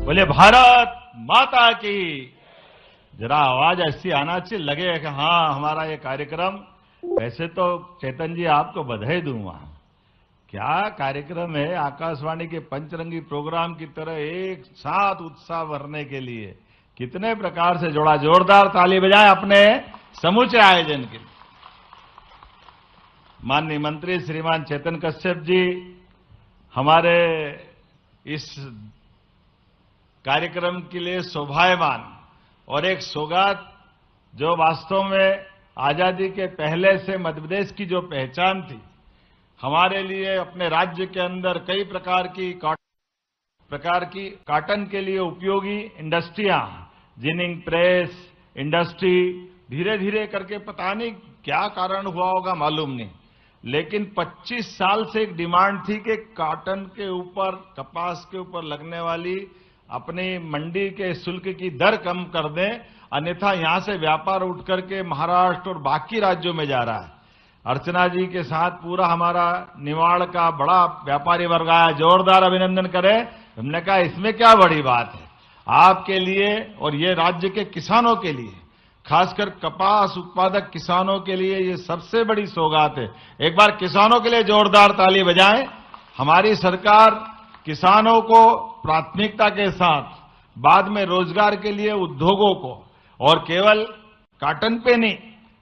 बोले भारत माता की। जरा आवाज ऐसी आना चाहिए, लगे कि हाँ हमारा ये कार्यक्रम। वैसे तो चेतन जी आपको बधाई दूंगा, क्या कार्यक्रम है। आकाशवाणी के पंचरंगी प्रोग्राम की तरह एक साथ उत्साह भरने के लिए कितने प्रकार से जोड़ा। जोरदार ताली बजाएं अपने समूचे आयोजन के लिए। माननीय मंत्री श्रीमान चेतन कश्यप जी हमारे इस कार्यक्रम के लिए शोभायमान और एक सौगात जो वास्तव में आजादी के पहले से मध्य प्रदेश की जो पहचान थी, हमारे लिए अपने राज्य के अंदर कई प्रकार की कॉटन के लिए उपयोगी इंडस्ट्रियां, जिनिंग प्रेस इंडस्ट्री, धीरे धीरे करके पता नहीं क्या कारण हुआ होगा मालूम नहीं, लेकिन 25 साल से एक डिमांड थी कि कॉटन के ऊपर, कपास के ऊपर लगने वाली अपनी मंडी के शुल्क की दर कम कर दें, अन्यथा यहां से व्यापार उठ करके महाराष्ट्र और बाकी राज्यों में जा रहा है। अर्चना जी के साथ पूरा हमारा निवाड़ का बड़ा व्यापारी वर्ग आया, जोरदार अभिनंदन करें। हमने कहा इसमें क्या बड़ी बात है, आपके लिए और ये राज्य के किसानों के लिए, खासकर कपास उत्पादक किसानों के लिए ये सबसे बड़ी सौगात है। एक बार किसानों के लिए जोरदार ताली बजाएं। हमारी सरकार किसानों को प्राथमिकता के साथ बाद में रोजगार के लिए उद्योगों को, और केवल कॉटन पे नहीं,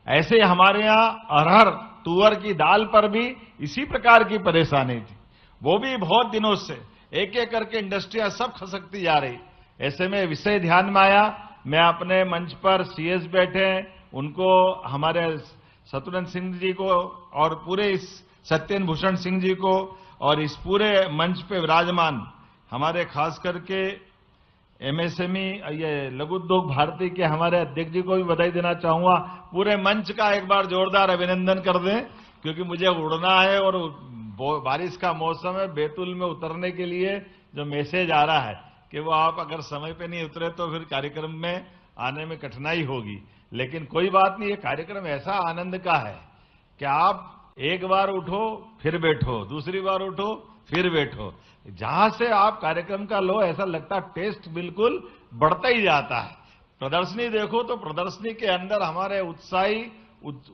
ऐसे हमारे यहां अरहर तुअर की दाल पर भी इसी प्रकार की परेशानी थी। वो भी बहुत दिनों से एक एक करके इंडस्ट्रियां सब खसकती जा रही। ऐसे में विषय ध्यान में आया, मैं अपने मंच पर सीएस बैठे उनको, हमारे शत्रुघ्न सिंह जी को और पूरे इस सत्येंद्र भूषण सिंह जी को और इस पूरे मंच पे विराजमान हमारे खास करके एमएसएमई ये लघु उद्योग भारती के हमारे अध्यक्ष जी को भी बधाई देना चाहूंगा। पूरे मंच का एक बार जोरदार अभिनंदन कर दें, क्योंकि मुझे उड़ना है और बारिश का मौसम है। बैतूल में उतरने के लिए जो मैसेज आ रहा है कि वो आप अगर समय पे नहीं उतरे तो फिर कार्यक्रम में आने में कठिनाई होगी, लेकिन कोई बात नहीं, ये कार्यक्रम ऐसा आनंद का है कि आप एक बार उठो फिर बैठो, दूसरी बार उठो फिर बैठो, जहां से आप कार्यक्रम का लो ऐसा लगता टेस्ट बिल्कुल बढ़ता ही जाता है। प्रदर्शनी देखो तो प्रदर्शनी के अंदर हमारे उत्साही,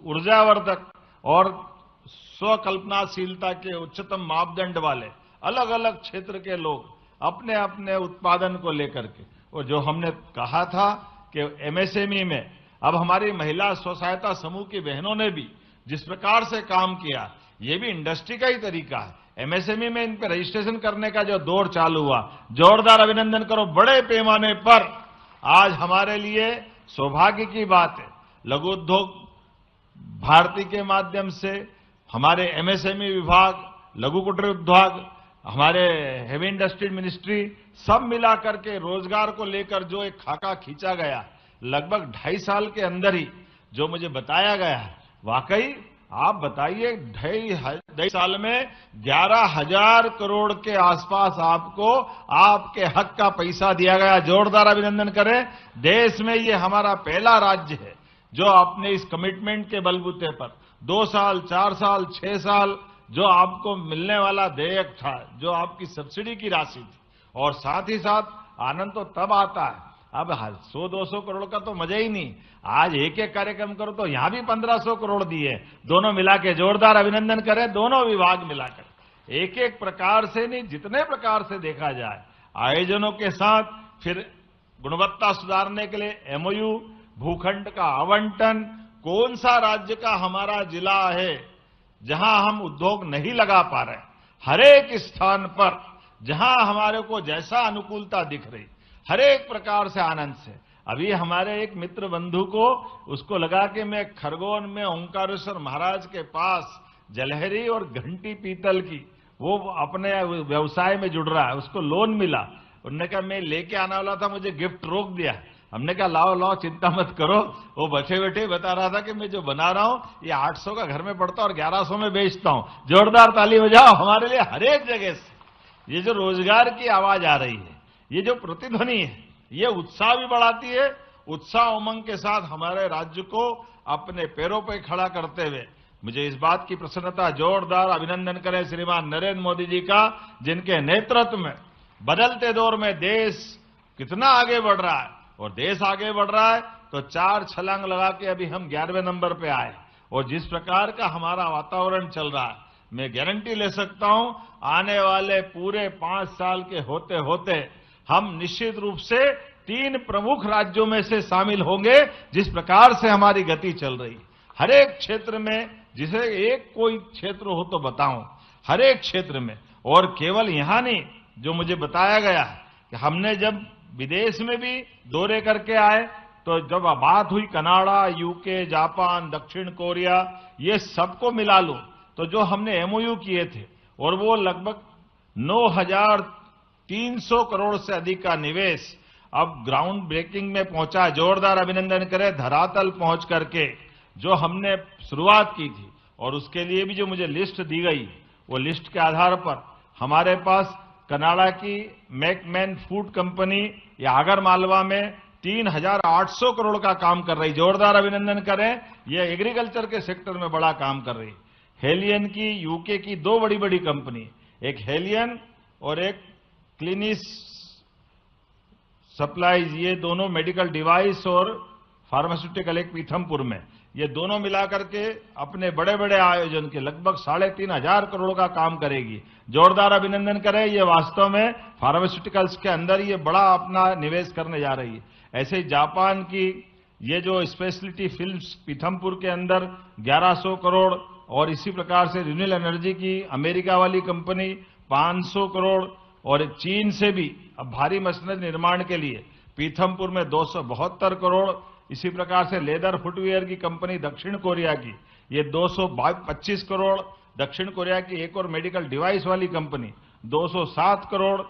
ऊर्जावर्धक और स्वकल्पनाशीलता के उच्चतम मापदंड वाले अलग अलग क्षेत्र के लोग अपने अपने उत्पादन को लेकर के, और जो हमने कहा था कि एमएसएमई में अब हमारी महिला स्व सहायता समूह की बहनों ने भी जिस प्रकार से काम किया, ये भी इंडस्ट्री का ही तरीका है। एमएसएमई में इन पे रजिस्ट्रेशन करने का जो दौर चालू हुआ, जोरदार अभिनंदन करो। बड़े पैमाने पर आज हमारे लिए सौभाग्य की बात है, लघु उद्योग भारती के माध्यम से हमारे एमएसएमई विभाग, लघु कुटीर उद्योग, हमारे हेवी इंडस्ट्री मिनिस्ट्री, सब मिलाकर के रोजगार को लेकर जो एक खाका खींचा गया, लगभग 2.5 साल के अंदर ही जो मुझे बताया गया है, वाकई आप बताइए 2.5 साल में 11,000 करोड़ के आसपास आपको आपके हक का पैसा दिया गया। जोरदार अभिनंदन करें। देश में ये हमारा पहला राज्य है जो अपने इस कमिटमेंट के बलबूते पर 2 साल, 4 साल, 6 साल जो आपको मिलने वाला देयक था, जो आपकी सब्सिडी की राशि थी, और साथ ही साथ आनंद तो तब आता है, अब 100-200 करोड़ का तो मजा ही नहीं, आज एक एक कार्यक्रम करो तो यहां भी 1500 करोड़ दिए, दोनों मिला के जोरदार अभिनंदन करें। दोनों विभाग मिलाकर एक एक प्रकार से नहीं, जितने प्रकार से देखा जाए आयोजनों के साथ, फिर गुणवत्ता सुधारने के लिए एमओयू, भूखंड का आवंटन, कौन सा राज्य का हमारा जिला है जहां हम उद्योग नहीं लगा पा रहे, हर एक स्थान पर जहां हमारे को जैसा अनुकूलता दिख रही, हर एक प्रकार से आनंद से। अभी हमारे एक मित्र बंधु को, उसको लगा कि मैं खरगोन में ओंकारेश्वर महाराज के पास जलहरी और घंटी पीतल की वो अपने व्यवसाय में जुड़ रहा है, उसको लोन मिला। उन्होंने कहा मैं लेके आने वाला था, मुझे गिफ्ट रोक दिया। हमने कहा लाओ लाओ चिंता मत करो। वो बैठे बैठे बता रहा था कि मैं जो बना रहा हूं ये 800 का घर में पड़ता और 1100 में बेचता हूं। जोरदार ताली बजाओ हमारे लिए। हर एक जगह से ये जो रोजगार की आवाज आ रही है, ये जो प्रतिध्वनि है, ये उत्साह भी बढ़ाती है। उत्साह उमंग के साथ हमारे राज्य को अपने पैरों पर खड़ा करते हुए मुझे इस बात की प्रसन्नता, जोरदार अभिनंदन करें श्रीमान नरेंद्र मोदी जी का, जिनके नेतृत्व में बदलते दौर में देश कितना आगे बढ़ रहा है और देश आगे बढ़ रहा है, तो 4 छलांग लगा के अभी हम 11वें नंबर पे आए। और जिस प्रकार का हमारा वातावरण चल रहा है, मैं गारंटी ले सकता हूं आने वाले पूरे 5 साल के होते होते हम निश्चित रूप से 3 प्रमुख राज्यों में से शामिल होंगे। जिस प्रकार से हमारी गति चल रही है, हर एक क्षेत्र में, जिसे एक कोई क्षेत्र हो तो बताऊं, हर एक क्षेत्र में। और केवल यहां नहीं, जो मुझे बताया गया है कि हमने जब विदेश में भी दौरे करके आए, तो जब बात हुई कनाडा, यूके, जापान, दक्षिण कोरिया, ये सबको मिला लूं तो जो हमने एमओयू किए थे, और वो लगभग 9,300 करोड़ से अधिक का निवेश अब ग्राउंड ब्रेकिंग में पहुंचा। जोरदार अभिनंदन करें धरातल पहुंच करके जो हमने शुरुआत की थी। और उसके लिए भी जो मुझे लिस्ट दी गई, वो लिस्ट के आधार पर हमारे पास कनाडा की मैकमैन फूड कंपनी या आगरमालवा में 3,800 करोड़ का काम कर रही। जोरदार अभिनंदन करें, ये एग्रीकल्चर के सेक्टर में बड़ा काम कर रही। हेलियन की, यूके की 2 बड़ी बड़ी कंपनी, एक हेलियन और एक क्लिनिस सप्लाईज, ये दोनों मेडिकल डिवाइस और फार्मास्यूटिकल, एक पीथमपुर में, ये दोनों मिलाकर के अपने बड़े बड़े आयोजन के लगभग 3,500 करोड़ का काम करेगी। जोरदार अभिनंदन करें, ये वास्तव में फार्मास्यूटिकल्स के अंदर ये बड़ा अपना निवेश करने जा रही है। ऐसे ही जापान की ये जो स्पेशलिटी फिल्म्स पीथमपुर के अंदर 1100 करोड़, और इसी प्रकार से रिन्यूएबल एनर्जी की अमेरिका वाली कंपनी 500 करोड़, और चीन से भी अब भारी मशीनरी निर्माण के लिए पीथमपुर में 272 करोड़। इसी प्रकार से लेदर फुटवियर की कंपनी दक्षिण कोरिया की ये 225 करोड़, दक्षिण कोरिया की एक और मेडिकल डिवाइस वाली कंपनी 207 करोड़,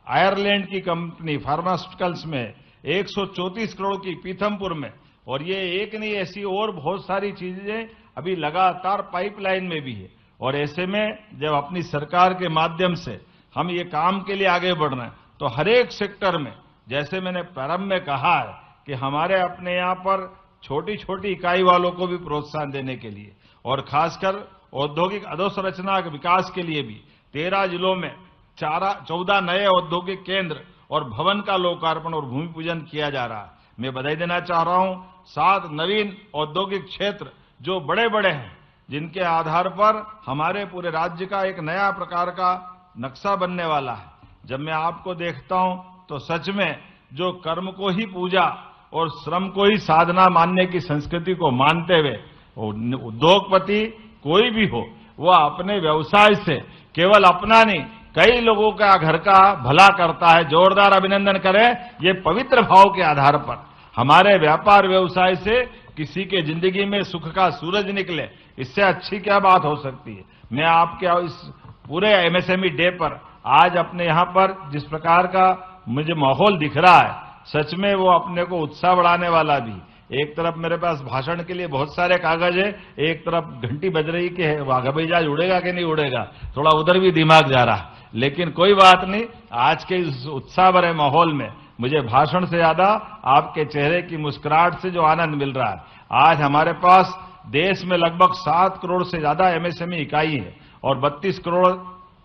आयरलैंड की कंपनी फार्मास्यूटिकल्स में 134 करोड़ की पीथमपुर में। और ये एक नहीं, ऐसी और बहुत सारी चीजें अभी लगातार पाइपलाइन में भी है। और ऐसे में जब अपनी सरकार के माध्यम से हम ये काम के लिए आगे बढ़ रहे हैं, तो हर एक सेक्टर में, जैसे मैंने प्रारंभ में कहा है कि हमारे अपने यहाँ पर छोटी छोटी इकाई वालों को भी प्रोत्साहन देने के लिए, और खासकर औद्योगिक अधोसंरचना के विकास के लिए भी 13 जिलों में 14 नए औद्योगिक केंद्र और भवन का लोकार्पण और भूमि पूजन किया जा रहा है। मैं बधाई देना चाह रहा हूं 7 नवीन औद्योगिक क्षेत्र जो बड़े बड़े हैं, जिनके आधार पर हमारे पूरे राज्य का एक नया प्रकार का नक्शा बनने वाला है। जब मैं आपको देखता हूं तो सच में जो कर्म को ही पूजा और श्रम को ही साधना मानने की संस्कृति को मानते हुए उद्योगपति कोई भी हो, वह अपने व्यवसाय से केवल अपना नहीं, कई लोगों का घर का भला करता है। जोरदार अभिनंदन करें, ये पवित्र भाव के आधार पर हमारे व्यापार व्यवसाय से किसी के जिंदगी में सुख का सूरज निकले, इससे अच्छी क्या बात हो सकती है। मैं आपके इस पूरे एमएसएमई डे पर आज अपने यहां पर जिस प्रकार का मुझे माहौल दिख रहा है, सच में वो अपने को उत्साह बढ़ाने वाला भी। एक तरफ मेरे पास भाषण के लिए बहुत सारे कागज है, एक तरफ घंटी बज रही कि हवाई जहाज उड़ेगा कि नहीं उड़ेगा, थोड़ा उधर भी दिमाग जा रहा है। लेकिन कोई बात नहीं, आज के इस उत्साह भरे माहौल में मुझे भाषण से ज्यादा आपके चेहरे की मुस्कुराहट से जो आनंद मिल रहा है। आज हमारे पास देश में लगभग 7 करोड़ से ज्यादा एमएसएमई इकाई है और 32 करोड़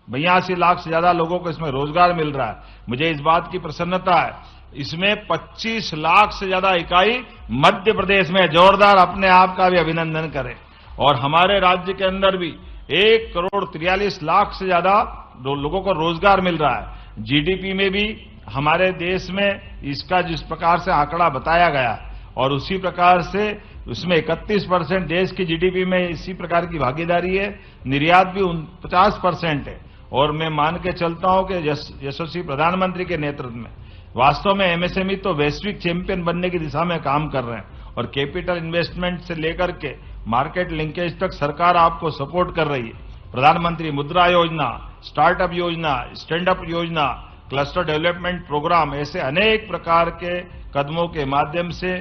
82 लाख से ज्यादा लोगों को इसमें रोजगार मिल रहा है। मुझे इस बात की प्रसन्नता है, इसमें 25 लाख से ज्यादा इकाई मध्य प्रदेश में। जोरदार अपने आप का भी अभिनंदन करें। और हमारे राज्य के अंदर भी 1 करोड़ 43 लाख से ज्यादा लोगों को रोजगार मिल रहा है। जीडीपी में भी हमारे देश में इसका जिस प्रकार से आंकड़ा बताया गया, और उसी प्रकार से उसमें 31% देश की जीडीपी में इसी प्रकार की भागीदारी है। निर्यात भी 50% है। और मैं मान के चलता हूं कि यशस्वी प्रधानमंत्री के नेतृत्व में वास्तव में एमएसएमई तो वैश्विक चैंपियन बनने की दिशा में काम कर रहे हैं। और कैपिटल इन्वेस्टमेंट से लेकर के मार्केट लिंकेज तक सरकार आपको सपोर्ट कर रही है। प्रधानमंत्री मुद्रा योजना, स्टार्टअप योजना, स्टैंड अप योजना, क्लस्टर डेवलपमेंट प्रोग्राम, ऐसे अनेक प्रकार के कदमों के माध्यम से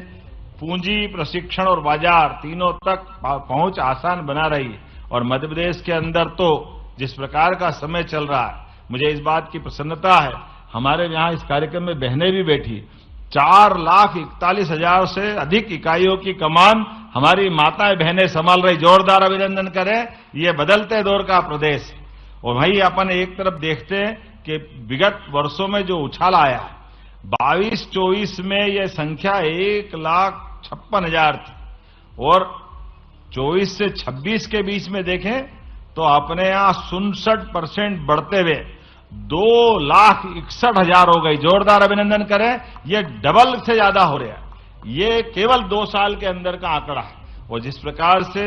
पूंजी, प्रशिक्षण और बाजार तीनों तक पहुंच आसान बना रही है। और मध्य प्रदेश के अंदर तो जिस प्रकार का समय चल रहा है, मुझे इस बात की प्रसन्नता है, हमारे यहां इस कार्यक्रम में बहनें भी बैठी, 4,41,000 से अधिक इकाइयों की कमान हमारी माताएं बहनें संभाल रही। जोरदार अभिनंदन करें, ये बदलते दौर का प्रदेश है। और वही अपन एक तरफ देखते हैं कि विगत वर्षों में जो उछाल आया है, 22-24 में यह संख्या 1,56,000 थी और 24 से 26 के बीच में देखें तो अपने यहां 67% बढ़ते हुए 2,61,000 हो गई। जोरदार अभिनंदन करें, ये डबल से ज्यादा हो रहा है। ये केवल 2 साल के अंदर का आंकड़ा है। और जिस प्रकार से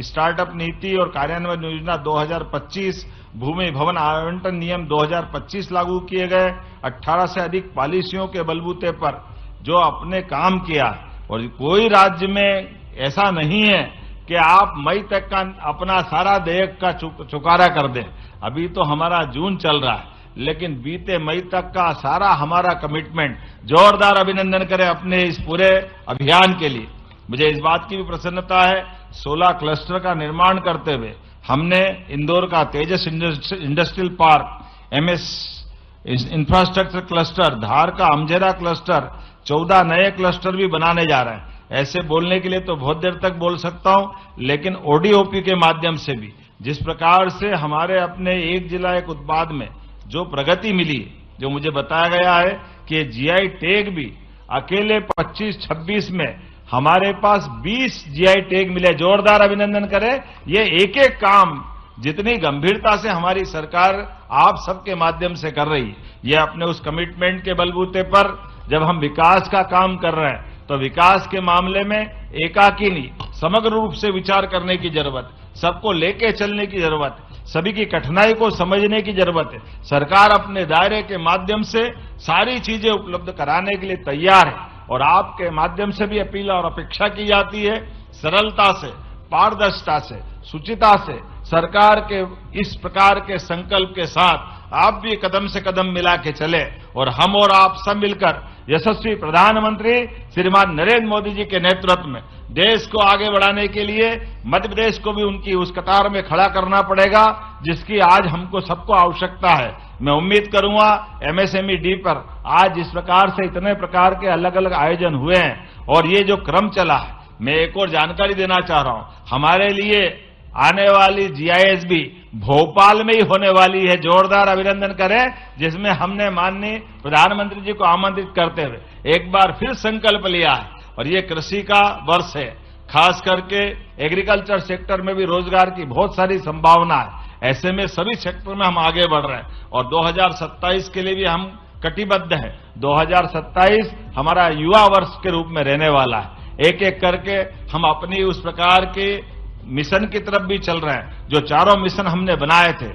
स्टार्टअप नीति और कार्यान्वयन योजना 2025, भूमि भवन आवंटन नियम 2025 लागू किए गए, 18 से अधिक पॉलिसियों के बलबूते पर जो अपने काम किया, और कोई राज्य में ऐसा नहीं है कि आप मई तक का अपना सारा देयक का चुकारा कर दें। अभी तो हमारा जून चल रहा है, लेकिन बीते मई तक का सारा हमारा कमिटमेंट, जोरदार अभिनंदन करें अपने इस पूरे अभियान के लिए। मुझे इस बात की भी प्रसन्नता है, 16 क्लस्टर का निर्माण करते हुए हमने इंदौर का Tejas industrial park, MS infrastructure cluster, Dhar का अमझेरा क्लस्टर, 14 नए क्लस्टर भी बनाने जा रहे हैं। ऐसे बोलने के लिए तो बहुत देर तक बोल सकता हूं, लेकिन ओडीओपी के माध्यम से भी जिस प्रकार से हमारे अपने एक जिला एक उत्पाद में जो प्रगति मिली, जो मुझे बताया गया है कि जीआई टैग भी अकेले 25-26 में हमारे पास 20 जीआई टैग मिले। जोरदार अभिनंदन करें। ये एक एक काम जितनी गंभीरता से हमारी सरकार आप सबके माध्यम से कर रही है, ये अपने उस कमिटमेंट के बलबूते पर जब हम विकास का काम कर रहे हैं तो विकास के मामले में एकाकी नहीं, समग्र रूप से विचार करने की जरूरत, सबको लेके चलने की जरूरत, सभी की कठिनाई को समझने की जरूरत है। सरकार अपने दायरे के माध्यम से सारी चीजें उपलब्ध कराने के लिए तैयार है और आपके माध्यम से भी अपील और अपेक्षा की जाती है, सरलता से, पारदर्शिता से, सुचिता से सरकार के इस प्रकार के संकल्प के साथ आप भी कदम से कदम मिला के चले और हम और आप सब मिलकर यशस्वी प्रधानमंत्री श्रीमान नरेंद्र मोदी जी के नेतृत्व में देश को आगे बढ़ाने के लिए मध्य प्रदेश को भी उनकी उस कतार में खड़ा करना पड़ेगा जिसकी आज हमको सबको आवश्यकता है। मैं उम्मीद करूंगा एमएसएमई डी पर आज इस प्रकार से इतने प्रकार के अलग अलग आयोजन हुए हैं और ये जो क्रम चला है, मैं एक और जानकारी देना चाह रहा हूं, हमारे लिए आने वाली जीआईएस भी भोपाल में ही होने वाली है। जोरदार अभिनंदन करें, जिसमें हमने माननीय प्रधानमंत्री जी को आमंत्रित करते हुए एक बार फिर संकल्प लिया है और ये कृषि का वर्ष है। खास करके एग्रीकल्चर सेक्टर में भी रोजगार की बहुत सारी संभावना है। ऐसे में सभी सेक्टर में हम आगे बढ़ रहे हैं और 2027 के लिए भी हम कटिबद्ध हैं। 2027 हमारा युवा वर्ष के रूप में रहने वाला है। एक एक करके हम अपनी उस प्रकार के मिशन की तरफ भी चल रहे हैं जो चारों मिशन हमने बनाए थे।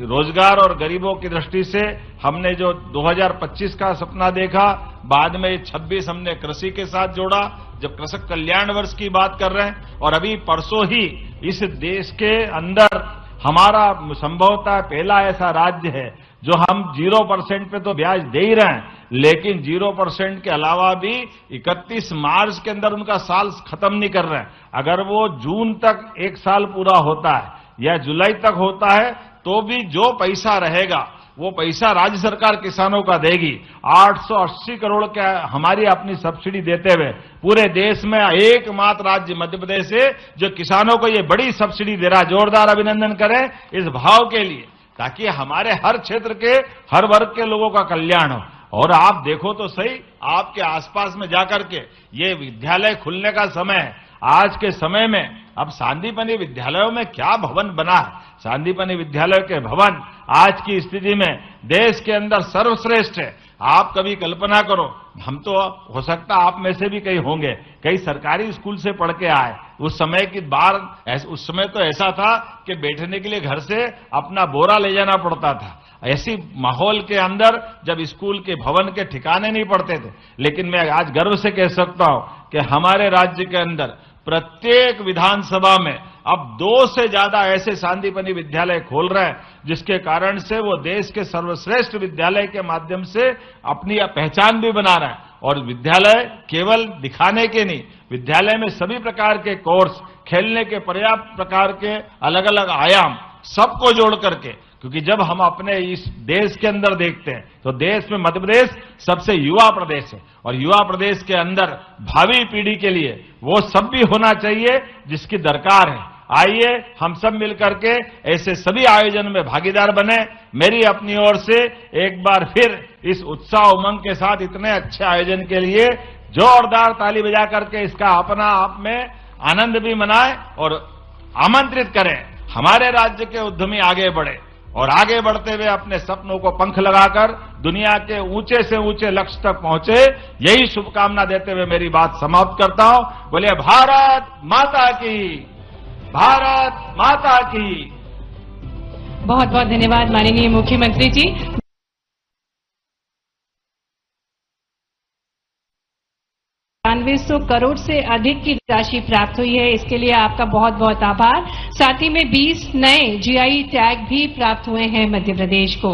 रोजगार और गरीबों की दृष्टि से हमने जो 2025 का सपना देखा, बाद में 26 हमने कृषि के साथ जोड़ा, जब कृषक कल्याण वर्ष की बात कर रहे हैं। और अभी परसों ही इस देश के अंदर हमारा संभवतः पहला ऐसा राज्य है जो हम 0% पे तो ब्याज दे ही रहे हैं, लेकिन 0% के अलावा भी 31 मार्च के अंदर उनका साल खत्म नहीं कर रहे हैं। अगर वो जून तक एक साल पूरा होता है या जुलाई तक होता है तो भी जो पैसा रहेगा वो पैसा राज्य सरकार किसानों का देगी। 880 करोड़ का हमारी अपनी सब्सिडी देते हुए पूरे देश में एकमात्र राज्य मध्य प्रदेश है जो किसानों को ये बड़ी सब्सिडी दे रहा है। जोरदार अभिनंदन करें इस भाव के लिए, ताकि हमारे हर क्षेत्र के हर वर्ग के लोगों का कल्याण हो। और आप देखो तो सही, आपके आसपास में जाकर के ये विद्यालय खुलने का समय है। आज के समय में अब सांदीपनि विद्यालयों में क्या भवन बना है। सांदीपनि विद्यालय के भवन आज की स्थिति में देश के अंदर सर्वश्रेष्ठ है। आप कभी कल्पना करो, हम तो हो सकता आप में से भी कई होंगे, कई सरकारी स्कूल से पढ़ के आए। उस समय की बार उस समय तो ऐसा था कि बैठने के लिए घर से अपना बोरा ले जाना पड़ता था। ऐसी माहौल के अंदर जब स्कूल के भवन के ठिकाने नहीं पड़ते थे। लेकिन मैं आज गर्व से कह सकता हूं कि हमारे राज्य के अंदर प्रत्येक विधानसभा में अब 2 से ज्यादा ऐसे सांदीपनि विद्यालय खोल रहे हैं, जिसके कारण से वो देश के सर्वश्रेष्ठ विद्यालय के माध्यम से अपनी पहचान भी बना रहे हैं। और विद्यालय केवल दिखाने के नहीं, विद्यालय में सभी प्रकार के कोर्स, खेलने के पर्याप्त प्रकार के अलग अलग आयाम सबको जोड़ करके, क्योंकि जब हम अपने इस देश के अंदर देखते हैं तो देश में मध्य प्रदेश सबसे युवा प्रदेश है और युवा प्रदेश के अंदर भावी पीढ़ी के लिए वो सब भी होना चाहिए जिसकी दरकार है। आइए हम सब मिलकर के ऐसे सभी आयोजन में भागीदार बने। मेरी अपनी ओर से एक बार फिर इस उत्साह उमंग के साथ इतने अच्छे आयोजन के लिए जोरदार ताली बजा करके इसका अपना आप में आनंद भी मनाएं और आमंत्रित करें हमारे राज्य के उद्यमी आगे बढ़े और आगे बढ़ते हुए अपने सपनों को पंख लगाकर दुनिया के ऊंचे से ऊंचे लक्ष्य तक पहुंचे। यही शुभकामना देते हुए मेरी बात समाप्त करता हूं। बोलिए भारत माता की, भारत माता की। बहुत बहुत धन्यवाद माननीय मुख्यमंत्री जी। 9200 करोड़ से अधिक की राशि प्राप्त हुई है, इसके लिए आपका बहुत बहुत आभार। साथ ही में 20 नए जीआई टैग भी प्राप्त हुए हैं मध्य प्रदेश को।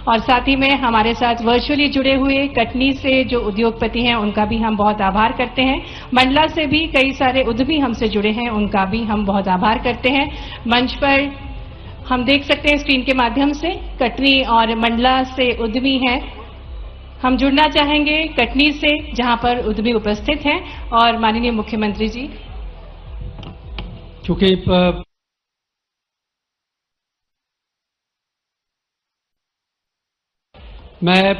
और साथ ही में हमारे साथ वर्चुअली जुड़े हुए कटनी से जो उद्योगपति हैं उनका भी हम बहुत आभार करते हैं। मंडला से भी कई सारे उद्यमी हमसे जुड़े हैं, उनका भी हम बहुत आभार करते हैं। मंच पर हम देख सकते हैं स्क्रीन के माध्यम से कटनी और मंडला से उद्यमी हैं। हम जुड़ना चाहेंगे कटनी से जहां पर उद्यमी उपस्थित हैं और माननीय मुख्यमंत्री जी। चूंकि मैं